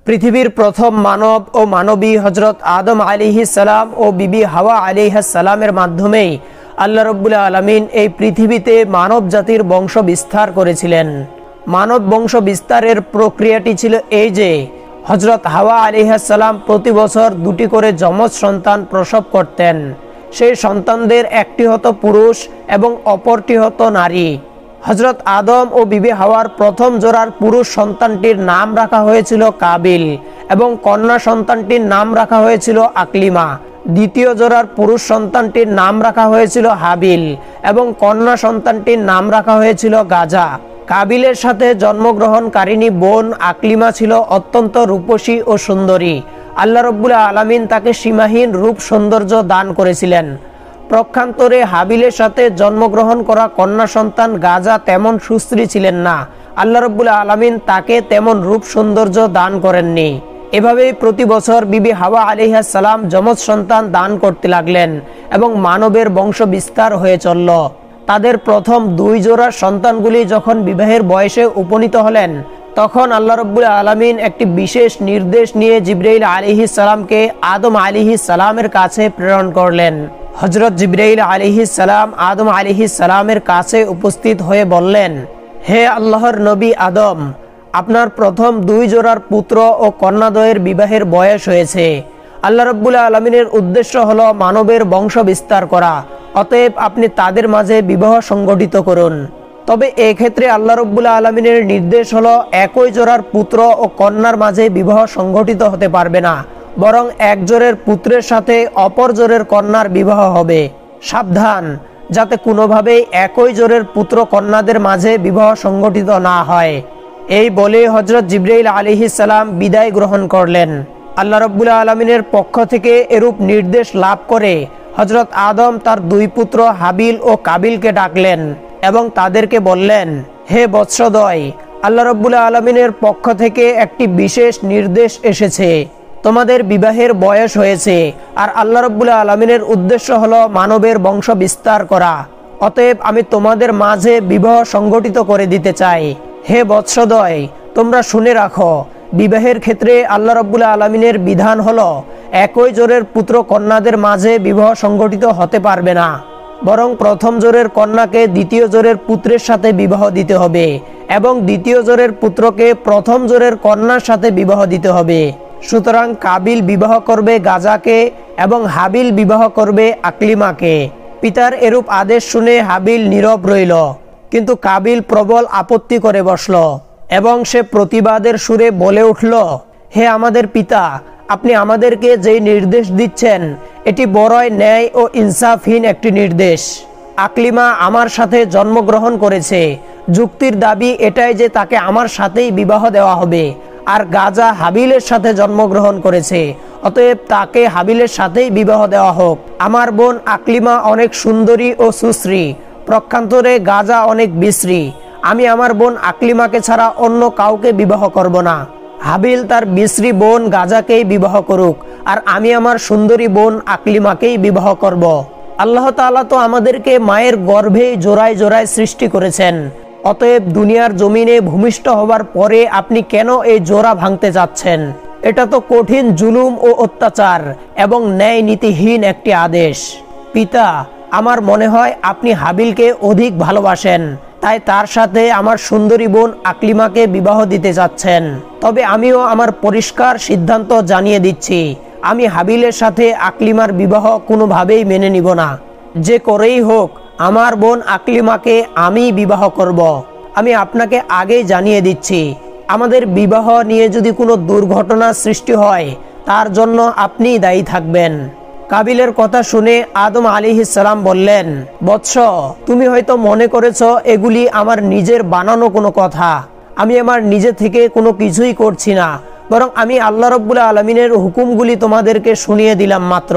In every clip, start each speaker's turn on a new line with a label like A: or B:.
A: পৃথিবীর প্রথম মানব ও মানবী হজরত আদম আলাইহিস সালাম ও বিবি হাওয়া আলাইহিস সালামের মাধ্যমেই আল্লাহ রাব্বুল আলামিন এই পৃথিবীতে মানব জাতির বংশ বিস্তার করেছিলেন। মানব বংশ বিস্তারের প্রক্রিয়াটি ছিল এই যে হজরত হাওয়া আলাইহিস সালাম প্রতি বছর 2টি করে যমজ সন্তান প্রসব করতেন। সেই সন্তানদের একটি হতো পুরুষ এবং অপরটি হতো নারী। হজরত আদম ও বিবি হাওয়ার প্রথম জোড়ার পুরুষ সন্তানটির নাম রাখা হয়েছিল কাবিল এবং কন্যা সন্তানটির নাম রাখা হয়েছিল আকলিমা। দ্বিতীয় জোড়ার পুরুষ সন্তানটির নাম রাখা হয়েছিল হাবিল এবং কন্যা সন্তানটির নাম রাখা হয়েছিল গাজা। কাবিলের সাথে জন্মগ্রহণকারিণী বোন আকলিমা ছিল অত্যন্ত রূপসী ও সুন্দরী। আল্লাহ রাব্বুল আলামিন তাকে সীমাহীন রূপ সৌন্দর্য দান করেছিলেন। পক্ষান্তরে হাবিলের সাথে জন্মগ্রহণ করা কন্যা সন্তান গাজা তেমন সুশ্রী ছিলেন না। আল্লাহ রাব্বুল আলামিন তাকে তেমন রূপ সৌন্দর্য দান করেননি। এভাবেই প্রতি বছর বিবি হাওয়া আলাইহিস সালাম যমজ সন্তান দান করতে লাগলেন এবং মানবের বংশ বিস্তার হয়ে চলল। তাদের প্রথম 2 জোড়া সন্তানগুলি যখন বিবাহের বয়সে উপনীত হলেন তখন আল্লাহ রাব্বুল আলামিন একটি বিশেষ নির্দেশ নিয়ে জিবরাইল আলাইহিস সালামকে আদম আলাইহিস সালামের কাছে প্রেরণ করলেন। হযরত জিবরাইল আলাইহিস সালাম আদম আলাইহিস সালামের কাছে উপস্থিত হয়ে বললেন, হে আল্লাহর নবী আদম, আপনার প্রথম 2 জোড়ার পুত্র ও কন্যাদ্বয়ের বিবাহের বয়স হয়েছে। আল্লাহ রাব্বুল আলামিনের উদ্দেশ্য হলো মানবের বংশ বিস্তার করা, অতএব আপনি তাদের মাঝে বিবাহ সংগঠিত করুন। তবে এক্ষেত্রে আল্লাহ রাব্বুল আলামিনের নির্দেশ হলো একই জোড়ার পুত্র ও কন্যার মাঝে বিবাহ সংগঠিত হতে পারবে না, বরং এক জোড়ের পুত্রের সাথে অপর জোড়ের কন্যার বিবাহ হবে। সাবধান যাতে কোনোভাবেই একই জোড়ের পুত্র কন্যাদের মাঝে বিবাহ সংগঠিত না হয়। এই বলে হযরত জিবরাইল আলাইহিস সালাম বিদায় গ্রহণ করলেন। আল্লাহ রাব্বুল আলামিনের পক্ষ থেকে এরূপ নির্দেশ লাভ করে হযরত আদম তার 2 পুত্র হাবিল ও কাবিলকে ডাকলেন এবং তাদেরকে বললেন, হে বৎসদ্বয়, আল্লাহ রাব্বুল আলামিনের পক্ষ থেকে একটি বিশেষ নির্দেশ এসেছে। তোমাদের বিবাহের বয়স হয়েছে আর আল্লাহ রাব্বুল আলামিনের উদ্দেশ্য হলো মানবের বংশ বিস্তার করা, অতএব আমি তোমাদের মাঝে বিবাহ সংগঠিত করে দিতে চাই। হে বৎসদ্বয়, তোমরা শুনে রাখো, বিবাহের ক্ষেত্রে আল্লাহ রাব্বুল আলামিনের বিধান হলো একই জোড়ের পুত্র কন্যাদের মাঝে বিবাহ সংগঠিত হতে পারবে না, বরং প্রথম জোড়ের কন্যাকে দ্বিতীয় জোড়ের পুত্রের সাথে বিবাহ দিতে হবে এবং দ্বিতীয় জোড়ের পুত্রকে প্রথম জোড়ের কন্যার সাথে বিবাহ দিতে হবে। সুতরাং কাবিল বিবাহ করবে গাজাকে এবং হাবিল বিবাহ করবে আকলিমাকে। পিতার এরূপ আদেশ শুনে হাবিল নীরব রইল, কিন্তু কাবিল প্রবল আপত্তি করে বসল এবং সে প্রতিবাদের সুরে বলে উঠল, হে আমাদের পিতা, আপনি আমাদেরকে যেই নির্দেশ দিচ্ছেন এটি বড়ই ন্যায় ও ইনসাফহীন একটি নির্দেশ। আকলিমা আমার সাথে জন্মগ্রহণ করেছে, যুক্তির দাবি এটাই যে তাকে আমার সাথেই বিবাহ দেওয়া হবে, আর গাজা হাবিলের সাথে জন্মগ্রহণ করেছে, অতএব তাকে হাবিলের সাথেই বিবাহ দেওয়া হোক। আমার বোন আকলিমা অনেক সুন্দরী ও সুশ্রী, পক্ষান্তরে গাজা অনেক বিশ্রী। আমি আমার বোন আকলিমাকে ছাড়া অন্য কাউকে বিবাহ করব না। হাবিল তার বিশ্রী বোন গাজাকেই বিবাহ করুক, আর আমি আমার সুন্দরী বোন আকলিমাকেই বিবাহ করব। আল্লাহ তাআলা তো আমাদেরকে মায়ের গর্ভে জোড়ায় জোড়ায় সৃষ্টি করেছেন, অতএব দুনিয়ার জমিনে ভূমিষ্ঠ হবার পরে আপনি কেন এই জোড়া ভাঙতে যাচ্ছেন? এটা তো কঠিন জুলুম ও অত্যাচার এবং ন্যায় নীতিহীন একটি আদেশ। পিতা, আমার মনে হয় আপনি হাবিলকে অধিক ভালোবাসেন, তাই তার সাথে আমার সুন্দরী বোন আকলিমাকে বিবাহ দিতে যাচ্ছেন। তবে আমিও আমার পরিষ্কার সিদ্ধান্ত জানিয়ে দিচ্ছি, আমি হাবিলের সাথে আকলিমার বিবাহ কোনোভাবেই মেনে নিব না। যে করেই হোক আমার বোন আকলিমাকে আমি বিবাহ করব। আমি আপনাকে আগেই জানিয়ে দিচ্ছি, আমাদের বিবাহ নিয়ে যদি কোনো দুর্ঘটনা সৃষ্টি হয় তার জন্য আপনিই দায়ী থাকবেন। কাবিলের কথা শুনে আদম আলাইহিস সালাম বললেন, বৎস, তুমি হয়তো মনে করেছ এগুলি আমার নিজের বানানো কোনো কথা। আমি আমার নিজে থেকে কোনো কিছুই করছি না, বরং আমি আল্লাহ রাব্বুল আলামিনের হুকুমগুলি তোমাদেরকে শুনিয়ে দিলাম মাত্র।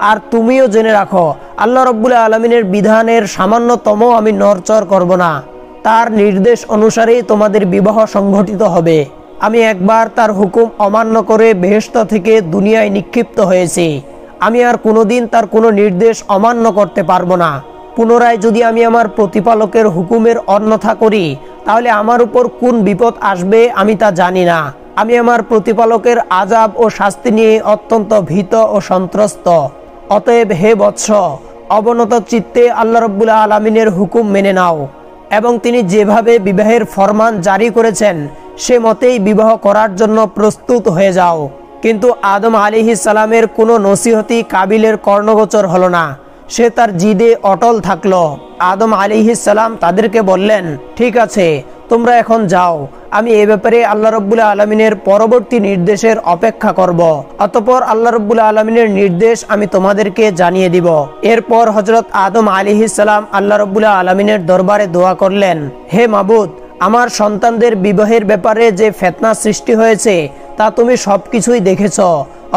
A: আর তুমিও জেনে রাখো, আল্লাহ রাব্বুল আলামিনের বিধানের সামান্যতম আমি নড়চড় করব না। তার নির্দেশ অনুসারেই তোমাদের বিবাহ সংঘটিত হবে। আমি একবার তার হুকুম অমান্য করে বেহেশত থেকে দুনিয়ায় নিক্ষিপ্ত হয়েছি, আমি আর কোনোদিন তার কোনো নির্দেশ অমান্য করতে পারবো না। পুনরায় যদি আমি আমার প্রতিপালকের হুকুমের অন্যথা করি তাহলে আমার উপর কোন বিপদ আসবে আমি তা জানি না। আমি আমার প্রতিপালকের আযাব ও শাস্তি নিয়ে অত্যন্ত ভীত ও সন্ত্রস্ত। অতএব হে বৎস, অবনত চিত্তে আল্লাহ রাব্বুল আলামিনের হুকুম মেনে নাও এবং তিনি যেভাবে বিবাহের ফরমান জারি করেছেন সে মতেই বিবাহ করার জন্য প্রস্তুত হয়ে যাও। কিন্তু আদম আলাইহিস সালামের কোনো নসিহতি কাবিলের কর্ণগোচর হলো না। সে তার জিদে অটল থাকলো। আদম আলাইহিস সালাম তাদেরকে বললেন, ঠিক আছে, তোমরা এখন যাও, আমি এ ব্যাপারে আল্লাহ রাব্বুল আলামিনের পরবর্তী নির্দেশের অপেক্ষা করব। অতঃপর আল্লাহ রাব্বুল আলামিনের নির্দেশ আমি তোমাদেরকে জানিয়ে দিব। এরপর হযরত আদম আলাইহিস সালাম আল্লাহ রাব্বুল আলামিনের দরবারে দোয়া করলেন, হে মাবুদ, আমার সন্তানদের বিবাহের ব্যাপারে যে ফিতনা সৃষ্টি হয়েছে তা তুমি সবকিছুই দেখেছ।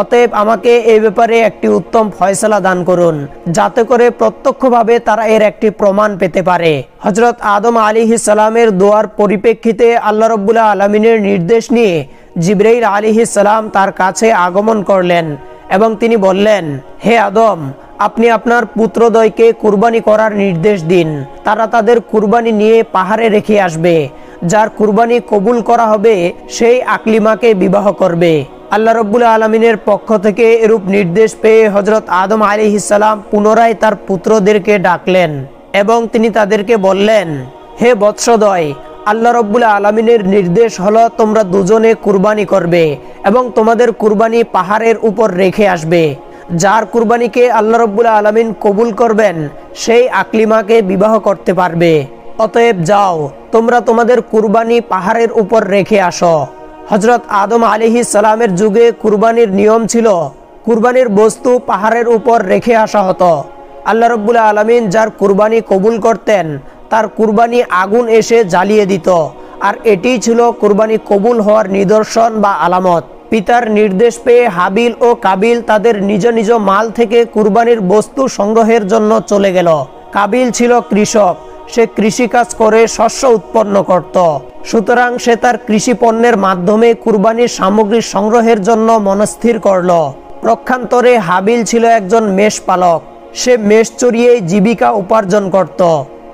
A: অতএব আমাকে এই ব্যাপারে একটি উত্তম ফয়সালা দান করুন, যাতে করে প্রত্যক্ষভাবে তারা এর একটি প্রমাণ পেতে পারে। হযরত আদম আলাইহিস সালামের দোয়ার পরিপ্রেক্ষিতে আল্লাহ রাব্বুল আলামিনের নির্দেশ নিয়ে জিবরাইল আলাইহিস সালাম তার কাছে আগমন করলেন এবং তিনি বললেন, হে আদম, আপনি আপনার পুত্রদ্বয়কে কুরবানি করার নির্দেশ দিন। তারা তাদের কুরবানি নিয়ে পাহাড়ে রেখে আসবে। যার কুরবানি কবুল করা হবে সেই আকলিমাকে বিবাহ করবে। আল্লাহ রাব্বুল আলামিনের পক্ষ থেকে এরূপ নির্দেশ পেয়ে হযরত আদম আলাইহিস সালাম পুনরায় তার পুত্রদেরকে ডাকলেন এবং তিনি তাদেরকে বললেন, হে বৎসদ্বয়, আল্লাহ রাব্বুল আলামিনের নির্দেশ হলো তোমরা দুজনে কুরবানি করবে এবং তোমাদের কুরবানি পাহাড়ের উপর রেখে আসবে। যার কুরবানিকে আল্লাহ রাব্বুল আলামিন কবুল করবেন সেই আকলিমাকে বিবাহ করতে পারবে। অতএব যাও, তোমরা তোমাদের কুরবানি পাহাড়ের উপর রেখে আসো। হযরত আদম আলাইহিস সালামের যুগে কুরবানির নিয়ম ছিল কুরবানির বস্তু পাহাড়ের উপর রেখে আসা হতো। আল্লাহ রাব্বুল আলামিন যার কুরবানি কবুল করতেন তার কুরবানি আগুন এসে জ্বালিয়ে দিত, আর এটিই ছিল কুরবানি কবুল হওয়ার নিদর্শন বা আলামত। পিতার নির্দেশ পেয়ে হাবিল ও কাবিল তাদের নিজ নিজ মাল থেকে কুরবানির বস্তু সংগ্রহের জন্য চলে গেল। কাবিল ছিল কৃষক, সে কৃষিকাজ করে শস্য উৎপন্ন করত। সুতরাং সে তার কৃষি পণ্যের মাধ্যমে কুরবানির সামগ্রী সংগ্রহের জন্য মনস্থির করল। পক্ষান্তরে হাবিল ছিল একজন মেষ পালক। সে মেষ চড়িয়েই জীবিকা উপার্জন করত।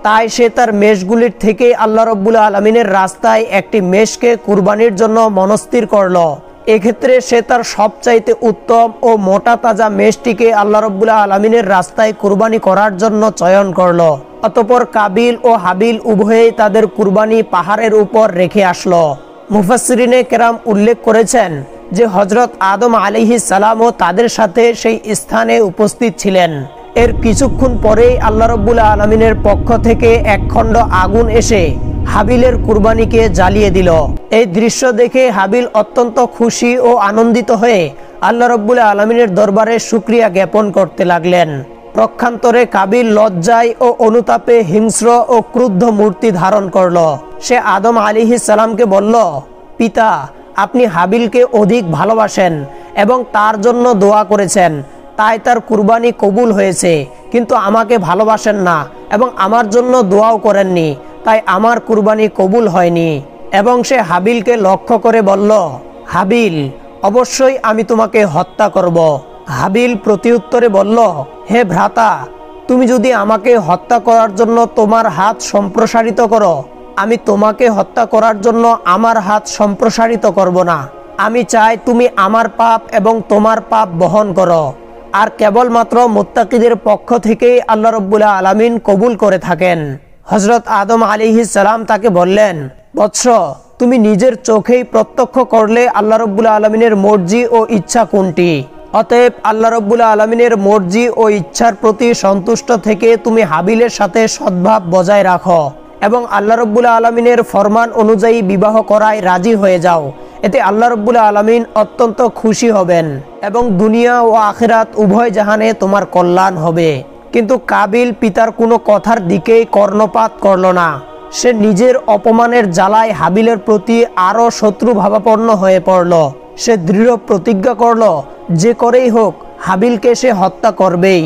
A: তাই সে তার মেষগুলির থেকে আল্লাহ রাব্বুল আলামিনের রাস্তায় একটি মেষকে কুরবানির জন্য মনস্থির করল। এক্ষেত্রে সে তার সবচাইতে উত্তম ও মোটা তাজা মেষটিকে আল্লাহ রাব্বুল আলামিনের রাস্তায় কুরবানি করার জন্য চয়ন করল। অতঃপর কাবিল ও হাবিল উভয়েই তাদের কুরবানি পাহাড়ের উপর রেখে আসলো। মুফাসসিরিনে কেরাম উল্লেখ করেছেন যে হযরত আদম আলাইহিস সালামও তাদের সাথে সেই স্থানে উপস্থিত ছিলেন। এর কিছুক্ষণ পরেই আল্লাহ রাব্বুল আলামিনের পক্ষ থেকে এক খণ্ড আগুন এসে হাবিলের কুরবানিকে জ্বালিয়ে দিল। এই দৃশ্য দেখে হাবিল অত্যন্ত খুশি ও আনন্দিত হয়ে আল্লাহ রাব্বুল আলামিনের দরবারে শুকরিয়া জ্ঞাপন করতে লাগলেন। পক্ষান্তরে কাবিল লজ্জায় ও অনুতাপে হিংস্র ও ক্রুদ্ধ মূর্তি ধারণ করল। সে আদম আলাইহিস সালামকে বলল, পিতা, আপনি হাবিলকে অধিক ভালোবাসেন এবং তার জন্য দোয়া করেছেন, তাই তার কুরবানি কবুল হয়েছে, কিন্তু আমাকে ভালোবাসেন না এবং আমার জন্য দোয়াও করেননি, তাই আমার কুরবানি কবুল হয়নি। এবং সে হাবিলকে লক্ষ্য করে বলল, হাবিল, অবশ্যই আমি তোমাকে হত্যা করব। হাবিল প্রতিউত্তরে বলল, হে ভ্রাতা, তুমি যদি আমাকে হত্যা করার জন্য তোমার হাত সম্প্রসারিত করো, আমি তোমাকে হত্যা করার জন্য আমার হাত সম্প্রসারিত করব না। আমি চাই তুমি আমার পাপ এবং তোমার পাপ বহন করো। আর কেবলমাত্র মুত্তাকিদের পক্ষ থেকেই আল্লাহ রাব্বুল আলামিন কবুল করে থাকেন। হযরত আদম আলাইহিস সালাম তাকে বললেন, বৎস, তুমি নিজের চোখেই প্রত্যক্ষ করলে আল্লাহ রাব্বুল আলামিনের মর্জি ও ইচ্ছা কোনটি। অতএব আল্লাহ রাব্বুল আলামিনের মর্জি ও ইচ্ছার প্রতি সন্তুষ্ট থেকে তুমি হাবিলের সাথে সদ্ভাব বজায় রাখো এবং আল্লাহ রাব্বুল আলামিনের ফরমান অনুযায়ী বিবাহ করায় রাজি হয়ে যাও। এতে আল্লাহ রাব্বুল আলামিন অত্যন্ত খুশি হবেন এবং দুনিয়া ও আখিরাত উভয় জাহানে তোমার কল্যাণ হবে। কিন্তু কাবিল পিতার কোনো কথার দিকেই কর্ণপাত করল না। সে নিজের অপমানের জ্বালায় হাবিলের প্রতি আরো শত্রু ভাবাপন্ন হয়ে পড়ল। সে দৃঢ় প্রতিজ্ঞা করল, যে করেই হোক হাবিলকে সে হত্যা করবেই।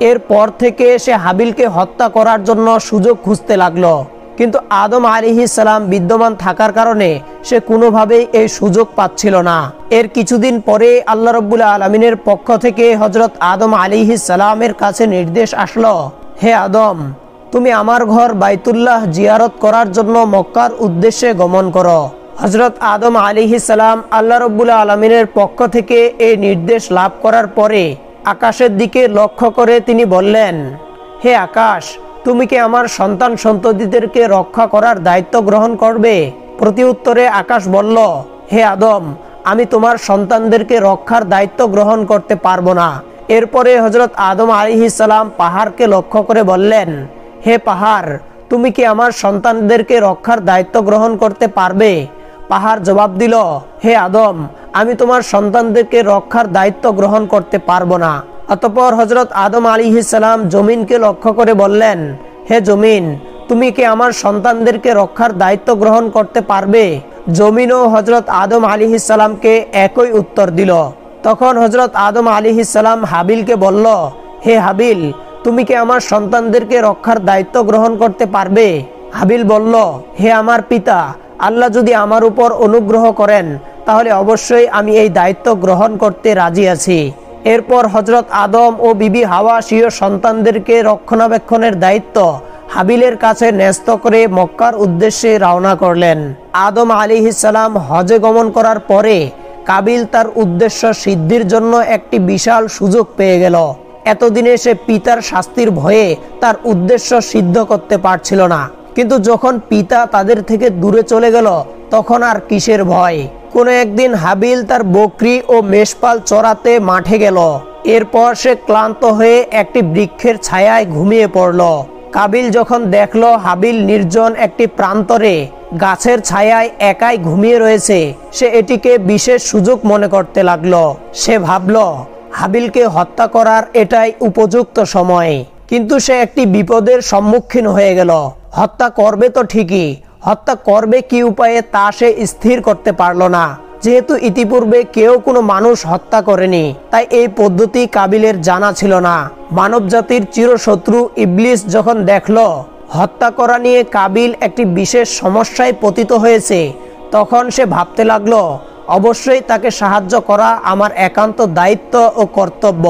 A: এরপর থেকে সে হাবিলকে হত্যা করার জন্য সুযোগ খুঁজতে লাগলো। কিন্তু আদম আলাইহিস সালাম বিদ্যমান থাকার কারণে সে কোনোভাবেই এই সুযোগ পাচ্ছিল না। এর কিছুদিন পরে আল্লাহ রাব্বুল আলামিনের পক্ষ থেকে হযরত আদম আলাইহিস সালামের কাছে নির্দেশ আসলো, হে আদম, তুমি আমার ঘর বাইতুল্লাহ জিয়ারত করার জন্য মক্কার উদ্দেশ্যে গমন করো। হযরত আদম আলাইহিস সালাম আল্লাহ রাব্বুল আলামিনের পক্ষ থেকে এই নির্দেশ লাভ করার পরে আকাশের দিকে লক্ষ্য করে তিনি বললেন, হে আকাশ, তুমি কি আমার সন্তান সন্ততিদেরকে রক্ষা করার দায়িত্ব গ্রহণ করবে? প্রতি উত্তরে আকাশ বলল, হে আদম, আমি তোমার সন্তানদেরকে রক্ষার দায়িত্ব গ্রহণ করতে পারবো না। এরপরে হযরত আদম আলাইহিস সালাম পাহাড়কে লক্ষ্য করে বললেন, হে পাহাড়, তুমি কি আমার সন্তানদেরকে রক্ষার দায়িত্ব গ্রহণ করতে পারবে? পাহাড় জবাব দিল, হে আদম, আমি তোমার সন্তানদেরকে রক্ষার দায়িত্ব গ্রহণ করতে পারবো না। অতঃপর হযরত আদম আলাইহিস সালাম জমিনকে লক্ষ্য করে বললেন, হে জমিন, তুমি কি আমার সন্তানদেরকে রক্ষার দায়িত্ব গ্রহণ করতে পারবে? জমিনও হযরত আদম আলাইহিস সালামকে একই উত্তর দিল। তখন হযরত আদম আলাইহিস সালাম হাবিলকে বলল, হে হাবিল, তুমি কি আমার সন্তানদেরকে রক্ষার দায়িত্ব গ্রহণ করতে পারবে? হাবিল বলল, হে আমার পিতা, আল্লাহ যদি আমার উপর অনুগ্রহ করেন তাহলে অবশ্যই আমি এই দায়িত্ব গ্রহণ করতে রাজি আছি। এরপর হযরত আদম ও বিবি হাওয়া স্বীয় সন্তানদেরকে রক্ষণাবেক্ষণের দায়িত্ব হাবিলের কাছে ন্যস্ত করে মক্কার উদ্দেশ্যে রওনা করলেন। আদম আলাইহিস সালাম হজে গমন করার পরে কাবিল তার উদ্দেশ্য সিদ্ধির জন্য একটি বিশাল সুযোগ পেয়ে গেল। এতদিনে সে পিতার শাস্তির ভয়ে তার উদ্দেশ্য সিদ্ধ করতে পারছিল না, কিন্তু যখন পিতা তাদের থেকে দূরে চলে গেল তখন আর কিসের ভয়। কোনো একদিন হাবিল তার বকরি ও মেষপাল চরাতে মাঠে গেল। এরপর সে ক্লান্ত হয়ে একটি বৃক্ষের ছায়ায় ঘুমিয়ে পড়ল। কাবিল যখন দেখল হাবিল নির্জন একটি প্রান্তরে গাছের ছায়ায় একাই ঘুমিয়ে রয়েছে, সে এটিকে বিশেষ সুযোগ মনে করতে লাগলো। সে ভাবল, হাবিলকে হত্যা করার এটাই উপযুক্ত সময়। কিন্তু সে একটি বিপদের সম্মুখীন হয়ে গেল। হত্যা করবে তো ঠিকই, হত্যা করবে কি উপায়ে তা সে স্থির করতে পারল না। যেহেতু ইতিপূর্বে কেউ কোনো মানুষ হত্যা করেনি, তাই এই পদ্ধতি কাবিলের জানা ছিল না। মানব জাতির চিরশত্রু ইবলিস যখন দেখল হত্যা করা নিয়ে কাবিল একটি বিশেষ সমস্যায় পতিত হয়েছে, তখন সে ভাবতে লাগলো, অবশ্যই তাকে সাহায্য করা আমার একান্ত দায়িত্ব ও কর্তব্য।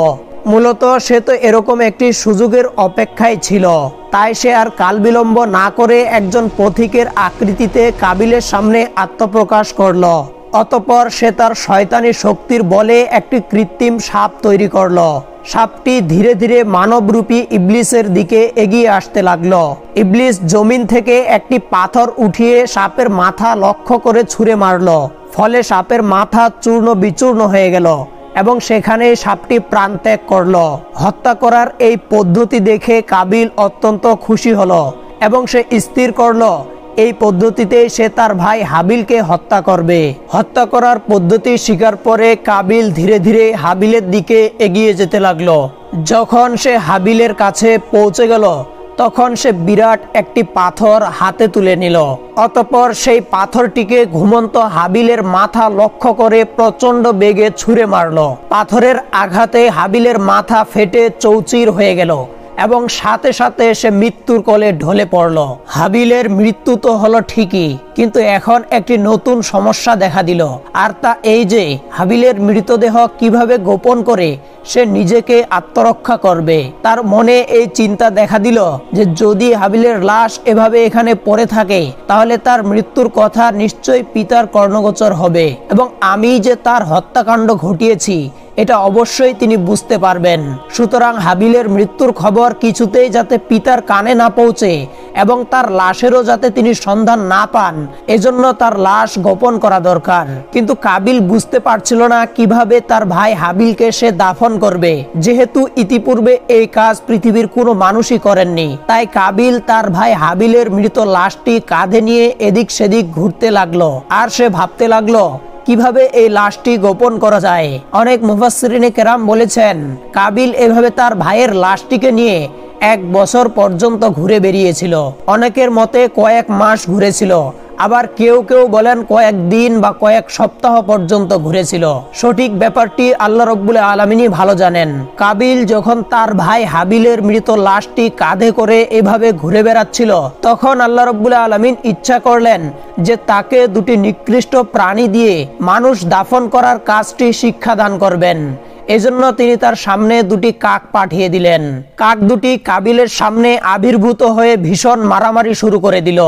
A: মূলত সে তো এরকম একটি সুযোগের অপেক্ষায় ছিল। তাই সে আর কাল বিলম্ব না করে একজন পথিকের আকৃতিতে কাবিলের সামনে আত্মপ্রকাশ করল। অতঃপর সে তার শয়তানি শক্তির বলে একটি কৃত্রিম সাপ তৈরি করল। সাপটি ধীরে ধীরে মানবরূপী ইবলিসের দিকে এগিয়ে আসতে লাগলো। ইবলিস জমিন থেকে একটি পাথর উঠিয়ে সাপের মাথা লক্ষ্য করে ছুঁড়ে মারল। ফলে সাপের মাথা চূর্ণ বিচূর্ণ হয়ে গেল এবং সেখানে সাপটি প্রাণ ত্যাগ করল। হত্যা করার এই পদ্ধতি দেখে কাবিল অত্যন্ত খুশি হলো এবং সে স্থির করল এই পদ্ধতিতে সে তার ভাই হাবিলকে হত্যা করবে। হত্যা করার পদ্ধতি শিকার পরে কাবিল ধীরে ধীরে হাবিলের দিকে এগিয়ে যেতে লাগলো। যখন সে হাবিলের কাছে পৌঁছে গেল তখন সে বিরাট একটি পাথর হাতে তুলে নিল। অতঃপর সেই পাথরটিকে ঘুমন্ত হাবিলের মাথা লক্ষ্য করে প্রচন্ড বেগে ছুঁড়ে মারল। পাথরের আঘাতে হাবিলের মাথা ফেটে চৌচির হয়ে গেল এবং সাথে সাথে সে মৃত্যুর কোলে ঢলে পড়ল। হাবিলের মৃত্যু তো হলো ঠিকই, কিন্তু এখন একটি নতুন সমস্যা দেখা দিল। আর তা এই যে হাবিলের মৃতদেহ কিভাবে গোপন করে সে নিজেকে আত্মরক্ষা করবে। তার মনে এই চিন্তা দেখা দিল যে যদি হাবিলের লাশ এভাবে এখানে পড়ে থাকে তাহলে তার মৃত্যুর কথা নিশ্চয়ই পিতার কর্ণগোচর হবে এবং আমি যে তার হত্যাকাণ্ড ঘটিয়েছি এটা অবশ্যই তিনি বুঝতে পারবেন। সুতরাং হাবিলের মৃত্যুর খবর কিছুতেই যাতে পিতার কানে না পৌঁছে এবং তার লাশেরও যাতে তিনি সন্ধান না পান, এজন্য তার লাশ গোপন করা দরকার। কিন্তু কাবিল বুঝতে পারছিল না কিভাবে তার ভাই হাবিলকে সে দাফন করবে, যেহেতু ইতিপূর্বে এই কাজ পৃথিবীর কোনো মানুষই করেননি। তাই কাবিল তার ভাই হাবিলের মৃত লাশটি কাঁধে নিয়ে এদিক সেদিক ঘুরতে লাগলো আর সে ভাবতে লাগলো কিভাবে এই লাশটি গোপন করা যায়। অনেক মুফাসসিরিনে কেরাম বলেছেন কাবিল এভাবে তার ভাইয়ের লাশটিকে নিয়ে 1 বছর পর্যন্ত ঘুরে বেরিয়েছিল। অনেকের মতে কয়েক মাস ঘুরেছিল, আবার কেউ কেউ বলেন কয়েক দিন বা কয়েক সপ্তাহ পর্যন্ত ঘুরেছিল। সঠিক ব্যাপারটি আল্লাহ রাব্বুল আলামিনই ভালো জানেন। কাবিল যখন তার ভাই হাবিলের মৃত লাশটি কাঁধে করে এভাবে ঘুরে বেড়াচ্ছিল তখন আল্লাহ রাব্বুল আলামিন ইচ্ছা করলেন যে তাকে দুটি নিকৃষ্ট প্রাণী দিয়ে মানুষ দাফন করার কাজটি শিক্ষা দান করবেন। এজন্য তিনি তার সামনে দুটি কাক পাঠিয়ে দিলেন। কাক দুটি কাবিলের সামনে আবির্ভূত হয়ে ভীষণ মারামারি শুরু করে দিল।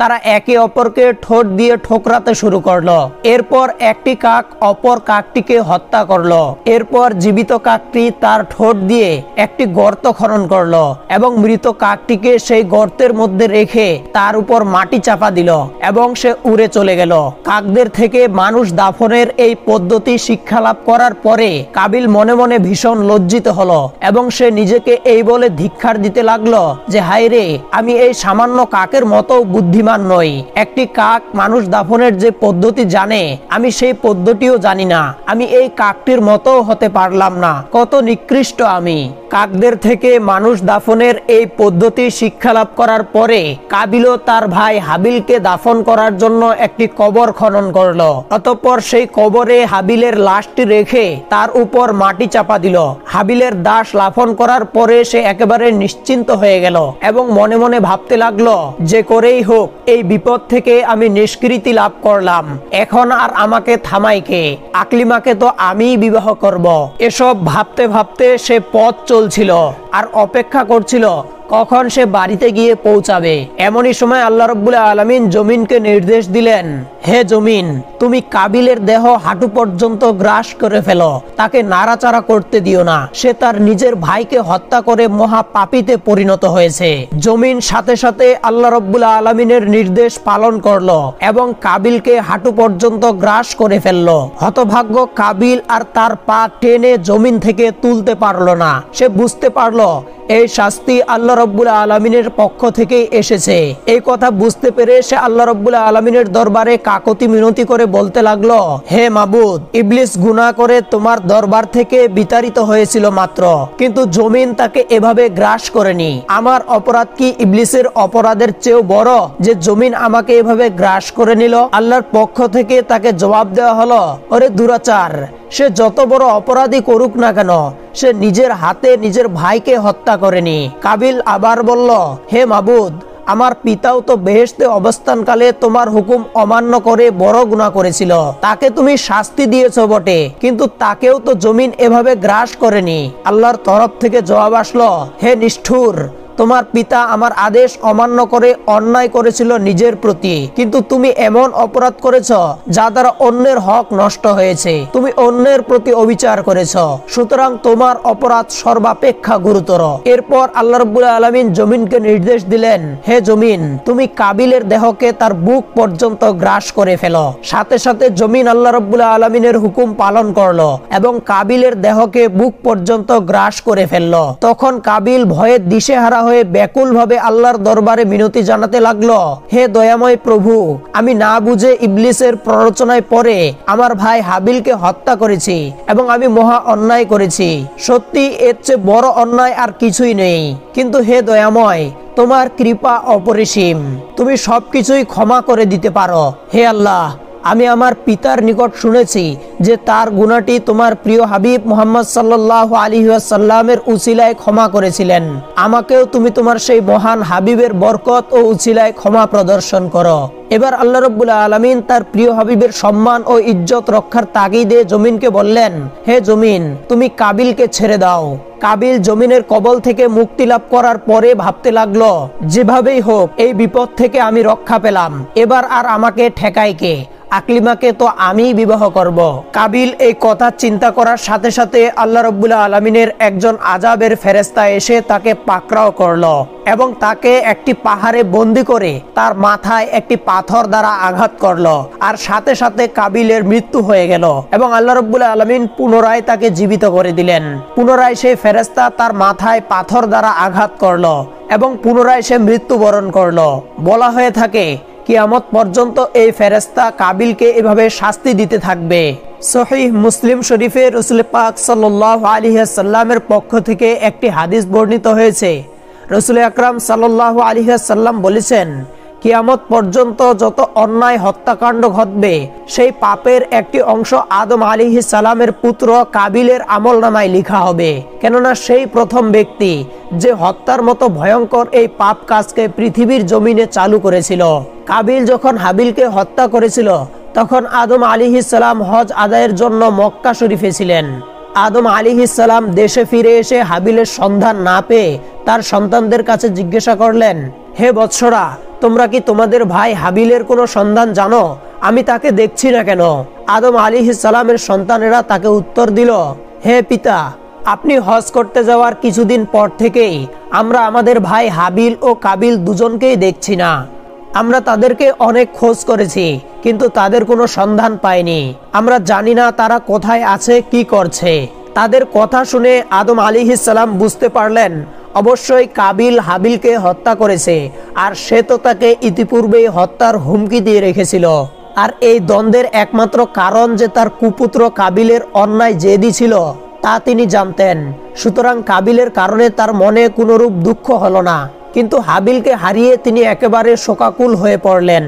A: তারা একে অপরকে ঠোঁট দিয়ে ঠোকরাতে শুরু করলো। এরপর একটি কাক অপর কাকটিকে হত্যা করলো। এরপর জীবিত কাকটি তার ঠোঁট দিয়ে একটি গর্ত খনন করলো এবং মৃত কাকটিকে সেই গর্তের মধ্যে রেখে তার উপর মাটি চাপা দিল এবং সে উড়ে চলে গেল। কাকদের থেকে মানুষ দাফনের এই পদ্ধতি শিক্ষা লাভ করার পরে কাবিল মনে মনে ভীষণ লজ্জিত হলো এবং সে নিজেকে এই বলে ধিক্কার দিতে লাগলো যে হায় রে, আমি এই সামান্য কাকের মতো বুদ্ধিমান নই। একটি কাক মানুষ দাফনের যে পদ্ধতি জানে, আমি সেই পদ্ধতিও জানি না। আমি এই কাকটির মতো হতে পারলাম না। কত নিকৃষ্ট আমি। কাকদের থেকে মানুষ দাফনের এই পদ্ধতি শিক্ষা লাভ করার পরে কাবিলও তার ভাই হাবিলকে দাফন করার জন্য একটি কবর খনন করলো। অতঃপর সেই কবরে হাবিলের লাশটি রেখে তার উপর মাটি চাপা দিল। হাবিলের দাস লাফন করার পরে সে একেবারে নিশ্চিন্ত হয়ে গেল এবং মনে মনে ভাবতে লাগলো যে করেই হোক এই বিপদ থেকে আমি নিষ্কৃতি লাভ করলাম। এখন আর আমাকে থামাই কে? আকলিমাকে তো আমিই বিবাহ করব। এসব ভাবতে ভাবতে সে পথ চলছিল আর অপেক্ষা করছিল কখন সে বাড়িতে গিয়ে পৌঁছাবে। এমনই সময় আল্লাহ রাব্বুল আলামিন জমিনকে নির্দেশ দিলেন, হে জমিন, তুমি কাবিলের দেহ হাঁটু পর্যন্ত গ্রাস করে ফেলো। তাকে নাড়াচাড়া করতে দিও না। সে তার নিজের ভাইকে হত্যা করে মহা পাপীতে পরিণত হয়েছে। জমিন সাথে সাথে আল্লাহ রাব্বুল আলামিনের নির্দেশ পালন করলো এবং কাবিলকে হাঁটু পর্যন্ত গ্রাস করে ফেললো। হতভাগ্য কাবিল আর তার পা টেনে জমিন থেকে তুলতে পারলো না। সে বুঝতে পারলো এই শাস্তি আল্লাহ রাব্বুল আলামিনের পক্ষ থেকেই এসেছে। এই কথা বুঝতে পেরে সে আল্লাহ রাব্বুল আলামিনের দরবারে কাকতি মিনতি করে বলতে লাগলো, হে মাবুদ, ইবলিস গুনাহ করে তোমার দরবার থেকে বিতাড়িত হয়েছিল মাত্র, কিন্তু জমিন তাকে এভাবে গ্রাস করেনি। আমার অপরাধ কি ইবলিসের অপরাধের চেয়েও বড় যে জমিন আমাকে এভাবে গ্রাস করে নিল? আল্লাহর পক্ষ থেকে তাকে জবাব দেওয়া হলো, ওরে দুরাচার, সে যত বড় অপরাধী করুক না কেন, সে নিজের হাতে নিজের ভাইকে হত্যা করেনি। কাবিল আবার বলল, হে মাবুদ, আমার পিতাও তো বেহেশতে অবস্থানকালে তোমার হুকুম অমান্য করে বড় গুনাহ করেছিল। তাকে তুমি শাস্তি দিয়েছো বটে, কিন্তু তাকেও তো জমিন এভাবে গ্রাস করেনি। আল্লাহর তরফ থেকে জবাব আসলো, হে নিষ্ঠুর, তোমার পিতা আমার আদেশ অমান্য করে অন্যায় করেছিল নিজের প্রতি, কিন্তু তুমি এমন অপরাধ করেছ যা দ্বারা অন্যের হক নষ্ট হয়েছে। তুমি অন্যের প্রতি অবিচার করেছ, সুতরাং তোমার অপরাধ সর্বাপেক্ষা গুরুতর। এরপর আল্লাহ রাব্বুল আলামিন জমিনকে নির্দেশ দিলেন, হে জমিন, তুমি কাবিলের দেহকে তার বুক পর্যন্ত গ্রাস করে ফেলো। সাথে সাথে জমিন আল্লাহ রাব্বুল আলামিনের হুকুম পালন করলো এবং কাবিলের দেহকে বুক পর্যন্ত গ্রাস করে ফেললো। তখন কাবিল ভয়ে দিশেহারা হয়ে ব্যাকুল ভাবে আল্লাহর দরবারে মিনতি জানাতে লাগলো, হে দয়াময় প্রভু, আমি না বুঝে ইবলিসের প্ররোচনায় পড়ে আমার ভাই হাবিলকে হত্যা করেছি এবং আমি মহা অন্যায় করেছি। সত্যি এর চেয়ে বড় অন্যায় আর কিছুই নেই। কিন্তু হে দয়াময়, তোমার কৃপা অপরিসীম, তুমি সবকিছুই ক্ষমা করে দিতে পারো। হে আল্লাহ, আমি আমার পিতার নিকট শুনেছি যে তার গুনাহটি তোমার প্রিয় হাবিব মুহাম্মদ সাল্লাল্লাহু আলাইহি ওয়াসাল্লামের উসিলায় ক্ষমা করেছিলেন। আমাকেও তুমি তোমার সেই মহান হাবিবের বরকত ও উসিলায় ক্ষমা প্রদর্শন করো। এবার আল্লাহ রাব্বুল আলামিন তার প্রিয় হাবিবের সম্মান ও ইজ্জত রক্ষার তাগিদে জমিনকে বললেন, হে জমিন, তুমি কাবিলকে ছেড়ে দাও। কাবিল জমিনের কবল থেকে মুক্তি লাভ করার পরে ভাবতে লাগলো, যেভাবেই হোক এই বিপদ থেকে আমি রক্ষা পেলাম, এবার আর আমাকে ঠেকায় কে? আকলিমাকে তো আমিই বিবাহ করব। কাবিল এই কথা চিন্তা করার সাথে সাথে আল্লাহ রাব্বুল আলামিনের একজন আযাবের ফেরেশতা এসে তাকে পাকড়াও করলো এবং তাকে একটি পাহাড়ে বন্দী করে তার মাথায় একটি পাথর দ্বারা আঘাত করলো, আর সাথে সাথে কাবিলের মৃত্যু হয়ে গেল এবং আল্লাহ রাব্বুল আলামিন পুনরায় তাকে জীবিত করে দিলেন। পুনরায় সেই ফেরেশতা তার মাথায় পাথর দ্বারা আঘাত করলো এবং পুনরায় সে মৃত্যুবরণ করলো। বলা হয়ে থাকে কিয়ামত পর্যন্ত এই ফেরেশতা কাবিলকে এভাবে শাস্তি দিতে থাকবে। সহিহ মুসলিম শরীফে রাসূল পাক সাল্লাল্লাহু আলাইহি ওয়াসাল্লামের পক্ষ থেকে একটি হাদিস বর্ণিত হয়েছে। রাসূল আকরাম সাল্লাল্লাহু আলাইহি ওয়াসাল্লাম বলেছেন, কিয়ামত পর্যন্ত যত অন্যায় হত্যাকাণ্ড ঘটবে সেই পাপের একটি অংশ আদম আলাইহিস সালামের পুত্র কাবিলের আমলনামায় লেখা হবে, কেননা সেই প্রথম ব্যক্তি যে হত্যার মতো ভয়ঙ্কর এই পাপ কাজকে পৃথিবীর জমিনে চালু করেছিল। কাবিল যখন হাবিলকে হত্যা করেছিল তখন আদম আলাইহিস সালাম হজ আদায়ের জন্য মক্কা শরীফে ছিলেন। আদম আলাইহিস সালাম দেশে ফিরে এসে হাবিলের সন্ধান না পেয়ে তার সন্তানদের কাছে জিজ্ঞাসা করলেন, হে বৎসরা, তোমরা কি তোমাদের ভাই হাবিলের কোনো সন্ধান জানো? আমি তাকে দেখছি না কেন? আদম আলাইহিস সালামের সন্তানেরা তাকে উত্তর দিল, হে পিতা, আপনি হজ করতে যাওয়ার কিছুদিন পর থেকেই আমরা আমাদের ভাই হাবিল ও কাবিল দুজনকেই দেখছি না। আমরা তাদেরকে অনেক খোঁজ করেছি, কিন্তু তাদের কোনো সন্ধান পাইনি। আমরা জানি না তারা কোথায় আছে, কি করছে। তাদের কথা শুনে আদম আলাইহিস সালাম বুঝতে পারলেন অবশ্যই কাবিল হাবিলকে হত্যা করেছে, আর সে তো তাকে ইতিপূর্বেই হত্যার হুমকি দিয়ে রেখেছিল। আর এই দ্বন্দ্বের একমাত্র কারণ যে তার কুপুত্র কাবিলের অন্যায় জেদি ছিল তা তিনি জানতেন। সুতরাং কাবিলের কারণে তার মনে কোনরূপ দুঃখ হলো না, কিন্তু হাবিলকে হারিয়ে তিনি একেবারে শোকাকুল হয়ে পড়লেন।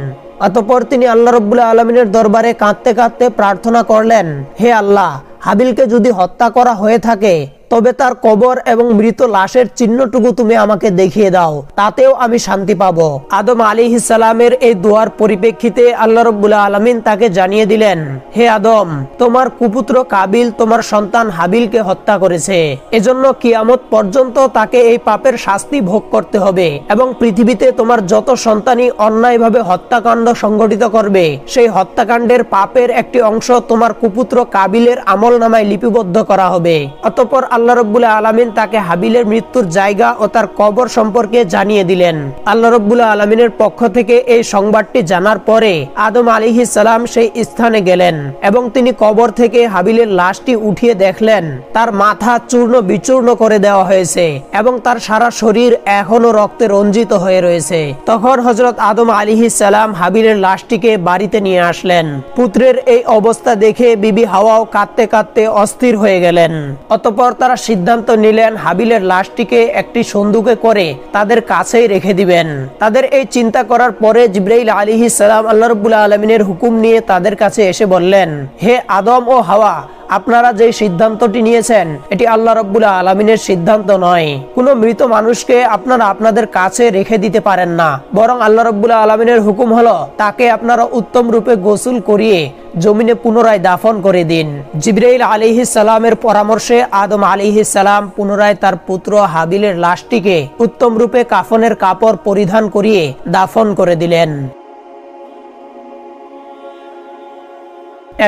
A: অতঃপর তিনি আল্লাহ রাব্বুল আলামিনের দরবারে কাঁদতে কাঁদতে প্রার্থনা করলেন, হে আল্লাহ, হাবিলকে যদি হত্যা করা হয়ে থাকে তবে তার কবর এবং মৃত লাশের চিহ্নটুকু তুমি আমাকে দেখিয়ে দাও, তাতেও আমি শান্তি পাবো। আদম আলাইহিস সালামের এই দোয়ার পরিপ্রেক্ষিতে আল্লাহ রাব্বুল আলামিন তাকে জানিয়ে দিলেন, হে আদম, তোমার কুপুত্র কাবিল তোমার সন্তান হাবিলকে হত্যা করেছে। এজন্য কিয়ামত পর্যন্ত তাকে এই পাপের শাস্তি ভোগ করতে হবে, এবং পৃথিবীতে তোমার যত সন্তানই অন্যায়ভাবে হত্যাকাণ্ড সংঘটিত করবে সেই হত্যাকাণ্ডের পাপের একটি অংশ তোমার কুপুত্র কাবিলের আমলনামায় লিপিবদ্ধ করা হবে। অতঃপর আল্লাহ রাব্বুল আলামিন তাকে হাবিলের মৃত্যুর জায়গা ও তার কবর সম্পর্কে জানিয়ে দিলেন। আল্লাহ রাব্বুল আলামিনের পক্ষ থেকে এই সংবাদটি জানার পরে আদম আলাইহিস সালাম সেই স্থানে গেলেন এবং তিনি কবর থেকে হাবিলের লাশটি উঠিয়ে দেখলেন তার মাথা চূর্ণ বিচূর্ণ করে দেওয়া হয়েছে এবং তার সারা শরীর এখনো রক্তে রঞ্জিত হয়ে রয়েছে। তখন হযরত আদম আলাইহিস সালাম হাবিলের লাশটিকে বাড়িতে নিয়ে আসলেন। পুত্রের এই অবস্থা দেখে বিবি হাওয়াও কাঁদতে কাঁদতে অস্থির হয়ে গেলেন। অতঃপর তারা সিদ্ধান্ত নিলেন হাবিলের লাশটিকে একটি সন্দুকে করে তাদের কাছেই রেখে দিবেন। তাদের এই চিন্তা করার পরে জিবরাইল আলাইহিস সালাম আল্লাহ রাব্বুল আলামিনের হুকুম নিয়ে তাদের কাছে এসে বললেন, হে আদম ও হাওয়া, আপনারা যে সিদ্ধান্তটি নিয়েছেন এটি আল্লাহ রাব্বুল আলামিনের সিদ্ধান্ত নয়। কোনো মৃত মানুষকে আপনারা আপনাদের কাছে রেখে দিতে পারেন না, বরং আল্লাহ রাব্বুল আলামিনের হুকুম হলো তাকে আপনারা উত্তম রূপে গোসল করিয়ে জমিনে পুনরায় দাফন করে দিন। জিবরাইল আলাইহিস সালামের পরামর্শে আদম আলাইহিস সালাম পুনরায় তার পুত্র হাবিলের লাশটিকে উত্তম রূপে কাফনের কাপড় পরিধান করিয়ে দাফন করে দিলেন।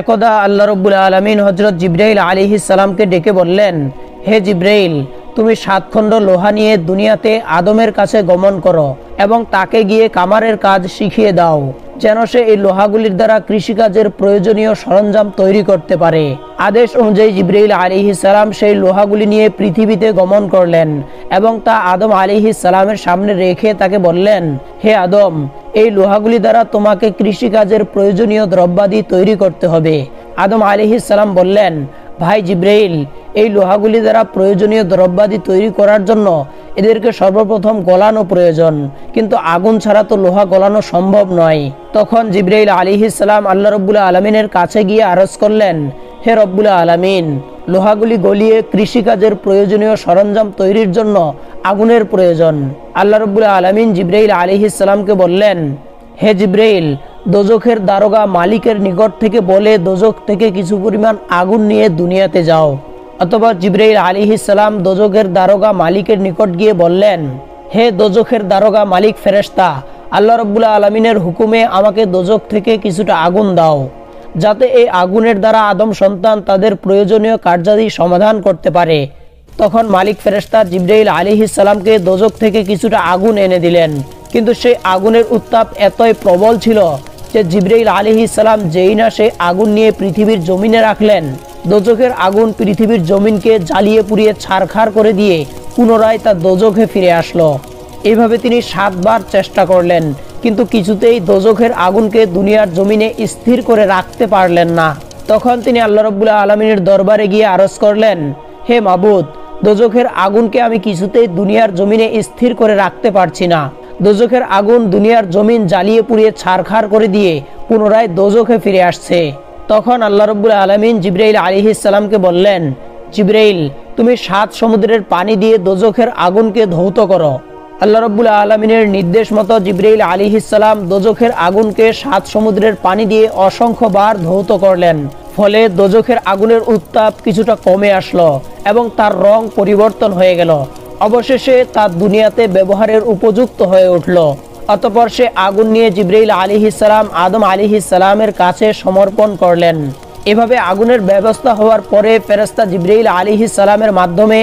A: একদা আল্লাহ রাব্বুল আলামিন হযরত জিবরাইল আলাইহিস সালামকে ডেকে বললেন, হে জিবরাইল, তুমি 7 খণ্ড লোহা নিয়ে দুনিয়াতে আদমের কাছে গমন করো এবং তাকে গিয়ে কামারের কাজ শিখিয়ে দাও, যেন সে এই লোহাগুলির দ্বারা কৃষিকাজের প্রয়োজনীয় সরঞ্জাম তৈরি করতে পারে। আদেশ অনুযায়ী জিবরাইল আলাইহিস সালাম সেই লোহাগুলি নিয়ে পৃথিবীতে গমন করলেন এবং তা আদম আলাইহিস সালামের সামনে রেখে তাকে বললেন, হে আদম, এই লোহাগুলি দ্বারা তোমাকে কৃষিকাজের প্রয়োজনীয় দ্রব্যাদি তৈরি করতে হবে। আদম আলাইহিস সালাম বললেন, ভাই জিবরাইল, এই লোহাগুলি দ্বারা প্রয়োজনীয় দ্রব্যাদি তৈরি করার জন্য এদেরকে সর্বপ্রথম গলানো প্রয়োজন, কিন্তু আগুন ছাড়া তো লোহা গলানো সম্ভব নয়। তখন জিবরাইল আলাইহিস সালাম আল্লাহ রাব্বুল আলামিনের কাছে গিয়ে আরজ করলেন, হে রব্বুল আলামিন, লোহাগুলি গলিয়ে কৃষিকাজের প্রয়োজনীয় সরঞ্জাম তৈরির জন্য আগুনের প্রয়োজন। আল্লাহ রাব্বুল আলামিন জিবরাইল আলাইহিস সালামকে বললেন, হে জিবরাইল, দোজখের দারোগা মালিকের নিকট থেকে বলে দোজখ থেকে কিছু পরিমাণ আগুন নিয়ে দুনিয়াতে যাও। অথবা জিবরাইল আলাইহিস সালাম দোজখের দারোগা মালিকের নিকট গিয়ে বললেন, হে দোজখের দারোগা মালিক ফেরেশতা, আল্লাহ রাব্বুল আলামিনের হুকুমে আমাকে দোজখ থেকে কিছুটা আগুন দাও, যাতে এই আগুনের দ্বারা আদম সন্তান তাদের প্রয়োজনীয় কার্যাদি সমাধান করতে পারে। তখন মালিক ফেরেশতা জিবরাইল আলাইহিস সালামকে দোজখ থেকে কিছুটা আগুন এনে দিলেন, কিন্তু সেই আগুনের উত্তাপ এতই প্রবল ছিল যে জিবরাইল আলাইহিস সালাম যেই না সেই আগুন নিয়ে পৃথিবীর জমিনে রাখলেন, দোজখের আগুন পৃথিবীর জমিনকে জ্বালিয়ে পুড়িয়ে ছারখার করে দিয়ে পুনরায় তা দোজখে ফিরে আসলো। এইভাবে তিনি 7 বার চেষ্টা করলেন, কিন্তু কিছুতেই দোজখের আগুনকে দুনিয়ার জমিনে স্থির করে রাখতে পারলেন না। তখন তিনি আল্লাহ রাব্বুল আলামিনের দরবারে গিয়ে আরজ করলেন, হে মাবুদ, দোজখের আগুনকে আমি কিছুতেই দুনিয়ার জমিনে স্থির করে রাখতে পারছি না। দোজখের আগুন দুনিয়ার জমিন জ্বালিয়ে পুড়িয়ে ছারখার করে দিয়ে পুনরায় দোজখে ফিরে আসছে। তখন আল্লাহ রাব্বুল আলামিন জিবরাইল আলাইহিস সালামকে বললেন, জিবরাইল, তুমি 7 সমুদ্রের পানি দিয়ে দোজখের আগুনকে ধৌত করো। আল্লাহ রাব্বুল আলামিনের নির্দেশ মতো জিবরাইল আলাইহিস সালাম দোজখের আগুনকে 7 সমুদ্রের পানি দিয়ে অসংখ্য বার ধৌত করলেন। ফলে দোজখের আগুনের উত্তাপ কিছুটা কমে আসলো এবং তার রং পরিবর্তন হয়ে গেল। অবশেষে তা দুনিয়াতে ব্যবহারের উপযুক্ত হয়ে উঠল। অতঃপর সে আগুন নিয়ে জিবরাইল আলাইহিস সালাম আদম আলাইহিস সালামের কাছে সমর্পণ করলেন। এভাবে আগুনের ব্যবস্থা হওয়ার পরে ফেরেশতা জিবরাইল আলাইহিস সালামের মাধ্যমে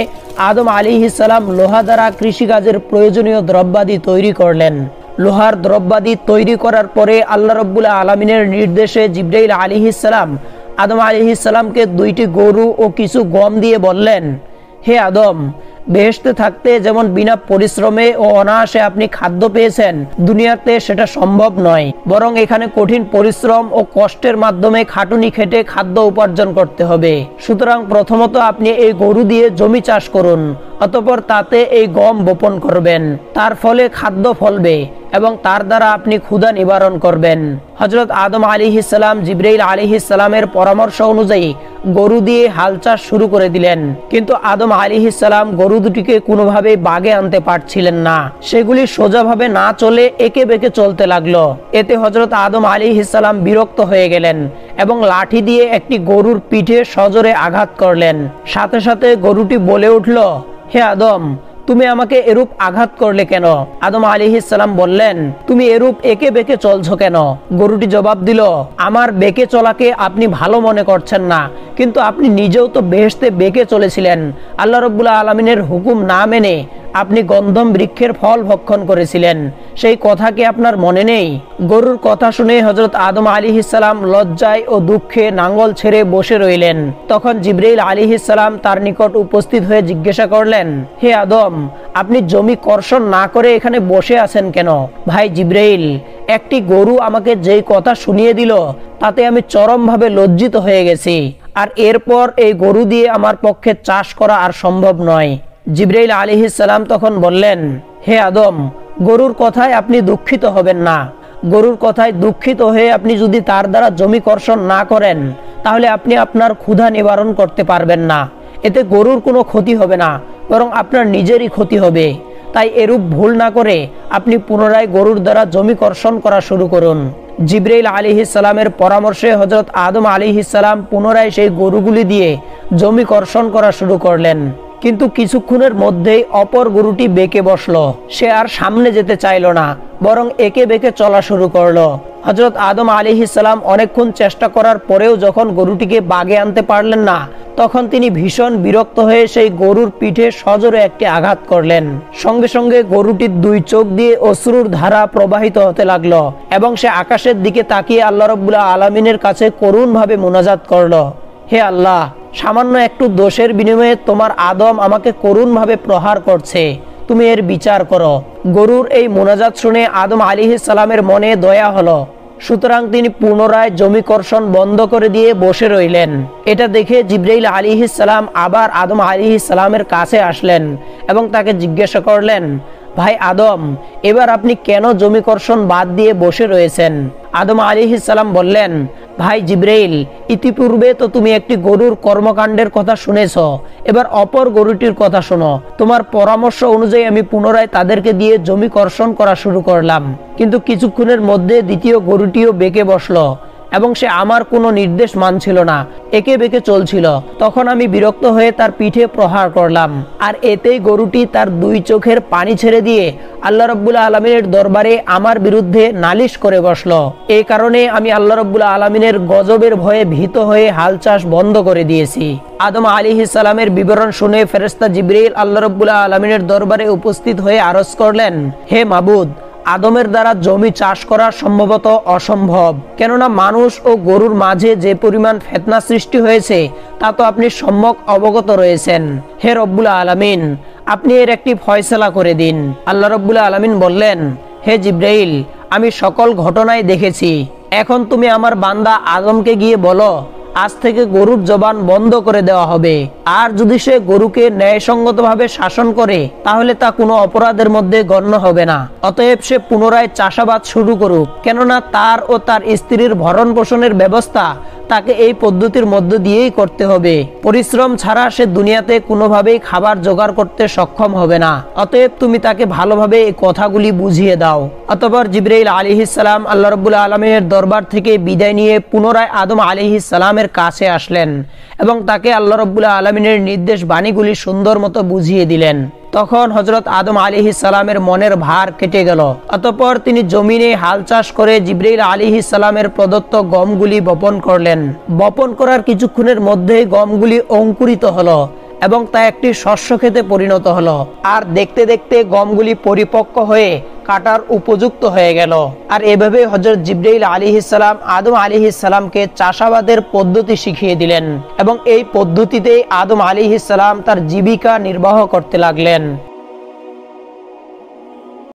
A: আদম আলাইহিস সালাম লোহা দ্বারা কৃষিকাজের প্রয়োজনীয় দ্রব্যাদি তৈরি করলেন। লোহার দ্রব্যাদি তৈরি করার পরে আল্লাহ রাব্বুল আলামিনের নির্দেশে জিবরাইল আলাইহিস সালাম আদম আলাইহিস সালামকে 2টি গরু ও কিছু গম দিয়ে বললেন, হে আদম, বেহেশতে থাকতে যেমন বিনা পরিশ্রমে ও অনায়াসে আপনি খাদ্য পেয়েছেন, দুনিয়াতে সেটা সম্ভব নয়, বরং এখানে কঠিন পরিশ্রম ও কষ্টের মাধ্যমে খাটুনি খেটে খাদ্য উপার্জন করতে হবে। সুতরাং প্রথমত আপনি এই গরু দিয়ে জমি চাষ করুন, অতঃপর তাতে এই গম বপন করবেন, তার ফলে খাদ্য ফলবে এবং তার দ্বারা আপনি ক্ষুধা নিবারণ করবেন। হযরত আদম আলাইহিস সালাম জিবরাইল আলাইহিস সালামের পরামর্শ অনুযায়ী গরু দিয়ে হাল চাষ শুরু করে দিলেন। কিন্তু আদম আলাইহিস সালাম গরু দুটিকে কোনোভাবেই বাগে আনতে পারছিলেন না। সেগুলি সোজাভাবে না চলে একে বেঁকে চলতে লাগলো। এতে হযরত আদম আলাইহিস সালাম বিরক্ত হয়ে গেলেন এবং লাঠি দিয়ে একটি গরুর পিঠে সজোরে আঘাত করলেন। সাথে সাথে গরুটি বলে উঠল, হে আদম, তুমি আমাকে এরূপ আঘাত করলে কেন? আদম আলাইহিস সালাম বললেন, তুমি এরূপ একে বেঁকে চলছো কেন? গরুটি জবাব দিল, আমার বেঁকে চলাকে আপনি ভালো মনে করছেন না, কিন্তু আপনি নিজেও তো বেহেশতে বেঁকে চলেছিলেন। আল্লাহ রাব্বুল আলামিনের হুকুম না মেনে আপনি গন্ধম বৃক্ষের ফল ভক্ষণ করেছিলেন, সেই কথা কি আপনার মনে নেই? গরুর কথা শুনে হযরত আদম আলাইহিস সালাম লজ্জায় ও দুঃখে নাঙ্গল ছেড়ে বসে রইলেন। তখন জিবরাইল আলাইহিস সালাম তার নিকট উপস্থিত হয়ে জিজ্ঞাসা করলেন, হে আদম, আপনি জমি কর্ষণ না করে এখানে বসে আছেন কেন? ভাই জিবরাইল, একটি গরু আমাকে যেই কথা শুনিয়ে দিল তাতে আমি চরমভাবে লজ্জিত হয়ে গেছি, আর এরপর এই গরু দিয়ে আমার পক্ষে চাষ করা আর সম্ভব নয়। জিবরাইল আলাইহিস সালাম তখন বললেন, হে আদম, গরুর কথায় আপনি দুঃখিত হবেন না। গরুর কথায় দুঃখিত হয়ে আপনি যদি তার দ্বারা জমি কর্ষণ না করেন, তাহলে আপনি আপনার ক্ষুধা নিবারণ করতে পারবেন না। এতে গরুর কোনো ক্ষতি হবে না, বরং আপনার নিজেরই ক্ষতি হবে। তাই এরূপ ভুল না করে আপনি পুনরায় গরুর দ্বারা জমি কর্ষণ করা শুরু করুন। জিবরাইল আলাইহিস সালামের পরামর্শে হযরত আদম আলাইহিস সালাম পুনরায় সেই গরুগুলি দিয়ে জমি কর্ষণ করা শুরু করলেন। কিন্তু কিছুক্ষণের মধ্যেই অপর গরুটি বেঁকে বসলো। সে আর সামনে যেতে চাইল না, বরং একে বেঁকে চলা শুরু করলো। হযরত আদম আলাইহিস সালাম অনেকক্ষণ চেষ্টা করার পরেও যখন গরুটিকে বাগে আনতে পারলেন না, তখন তিনি ভীষণ বিরক্ত হয়ে সেই গরুর পিঠে সজোরে একটি আঘাত করলেন। সঙ্গে সঙ্গে গরুটির 2 চোখ দিয়ে অশ্রুর ধারা প্রবাহিত হতে লাগলো এবং সে আকাশের দিকে তাকিয়ে আল্লাহ রাব্বুল আলামিনের কাছে করুণভাবে মুনাজাত করলো, হে আল্লাহ, সামান্য একটু দোষের বিনিময়ে তোমার আদম আমাকে করুণভাবে প্রহার করছে, তুমি এর বিচার করো। গরুর এই মুনাজাত শুনে আদম আলাইহিস সালামের মনে দয়া হলো। সুতরাং তিনি পুনরায় জমি কর্ষণ বন্ধ করে দিয়ে বসে রইলেন। এটা দেখে জিবরাইল আলাইহিস সালাম আবার আদম আলাইহিস সালামের কাছে আসলেন এবং তাকে জিজ্ঞাসা করলেন, ভাই আদম, এবার আপনি কেন জমি কর্ষণ বাদ দিয়ে বসে রয়েছেন? আদম আলাইহিস সালাম বললেন, ভাই জিবরাইল, ইতিপূর্বে তো তুমি একটি গরুর কর্মকাণ্ডের কথা শুনেছো, এবার অপর গরুটির কথা শোনো। তোমার পরামর্শ অনুযায়ী আমি পুনরায় তাদেরকে দিয়ে জমি কর্ষণ করা শুরু করলাম, কিন্তু কিছুক্ষণের মধ্যে দ্বিতীয় গরুটিও বেঁকে বসলো এবং সে আমার কোনো নির্দেশ মানছিল না, একে বেঁকে চলছিল। তখন আমি বিরক্ত হয়ে তার পিঠে প্রহার করলাম, আর এতেই গরুটি তার 2 চোখের পানি ছেড়ে দিয়ে আল্লাহ রাব্বুল আলামিনের দরবারে আমার বিরুদ্ধে নালিশ করে বসলো। এই কারণে আমি আল্লাহ রাব্বুল আলামিনের গজবের ভয়ে ভীত হয়ে হাল চাষ বন্ধ করে দিয়েছি। আদম আলাইহিস সালামের বিবরণ শুনে ফেরেশতা জিবরাইল আল্লাহ রাব্বুল আলামিনের দরবারে উপস্থিত হয়ে আরজ করলেন, হে মাবুদ, আদমের দ্বারা জমি চাষ করা সম্ভবত অসম্ভব, কেননা মানুষ ও গরুর মাঝে যে পরিমাণ ফিতনা সৃষ্টি হয়েছে তা তো আপনি সম্যক অবগত রয়েছেন। হে রব্বুল আলামিন, আপনি এর একটি ফয়সালা করে দিন। আল্লাহ রব্বুল আলামিন বললেন, হে জিবরাইল, আমি সকল ঘটনাই দেখেছি। এখন তুমি আমার বান্দা আদমকে গিয়ে বলো, আজ থেকে গরুর জবান বন্ধ করে দেওয়া হবে, আর যদি সে গরুকে ন্যায়সঙ্গতভাবে শাসন করে তাহলে তা কোনো অপরাধের মধ্যে গণ্য হবে না। অতএব সে পুনরায় চাষাবাদ শুরু করুক, কেননা তার ও তার স্ত্রীর ভরণ পোষণের ব্যবস্থা তাকে এই পদ্ধতির মধ্য দিয়েই করতে হবে। পরিশ্রম ছাড়া সে দুনিয়াতে কোনোভাবেই খাবার জোগাড় করতে সক্ষম হবে না। অতএব তুমি তাকে ভালোভাবে এই কথাগুলি বুঝিয়ে দাও। অতঃপর জিবরাইল আলাইহিস সালাম আল্লাহ রাব্বুল আলামিনের দরবার থেকে বিদায় নিয়ে পুনরায় আদম আলাইহিস সালামের কাছে আসলেন এবং তাকে আল্লাহ রাব্বুল আলামিনের নির্দেশ বাণীগুলি সুন্দর মতো বুঝিয়ে দিলেন। তখন হযরত আদম আলাইহিস সালামের মনের ভার কেটে গেল। অতঃপর তিনি জমিনে হাল চাষ করে জিবরাইল আলাইহিস সালামের প্রদত্ত গমগুলি বপন করলেন। বপন করার কিছুক্ষণের মধ্যেই গমগুলি অঙ্কুরিত হলো এবং তা একটি শস্য ক্ষেতে পরিণত হলো। আর দেখতে দেখতে গমগুলি পরিপক্ক হয়ে কাটার উপযুক্ত হয়ে গেল। আর এভাবে হযরত জিবরাইল আলাইহিস সালাম আদম আলাইহিস সালামকে চাষাবাদের পদ্ধতি শিখিয়ে দিলেন এবং এই পদ্ধতিতেই আদম আলাইহিস সালাম তার জীবিকা নির্বাহ করতে লাগলেন।